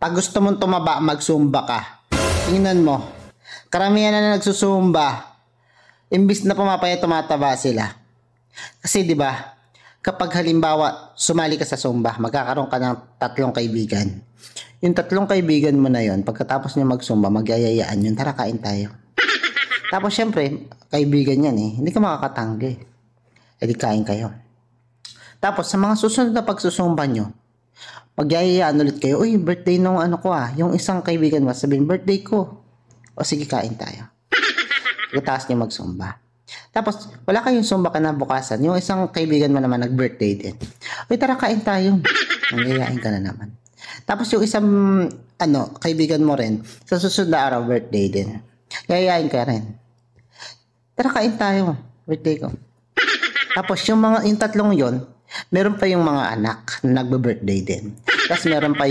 Pag gusto mong tumaba, magsumba ka. Tingnan mo. Karamihan na nagsusumba. Imbis na pumapaya, tumataba sila. Kasi 'di ba? Kapag halimbawa, sumali ka sa Zumba, magkakaroon ka ng 3 kaibigan. Yung 3 kaibigan mo na yon, pagkatapos niya mag-Zumba, magyayayaan yun, tara kain tayo. Tapos syempre, kaibigan yan eh, hindi ka makakatanggi. E di kain kayo. Tapos sa mga susunod na pagsusumba nyo, magyayayaan ulit kayo, uy, birthday nung ano ko yung isang kaibigan mo, sabihin, birthday ko. O sige, kain tayo. Pagkatapos niya mag-Zumba. Tapos, wala kayong Zumba kinabukasan. Yung isang kaibigan mo naman nag-birthday din. Uy, tara kain tayo. Nangyayaan ka na naman. Tapos yung isang kaibigan mo rin, sa susunod na araw, birthday din. Yayain ka rin. Tara kain tayo. Birthday ko. Tapos yung 3 yon, meron pa yung mga anak na nagbe-birthday din. Tapos meron pa yung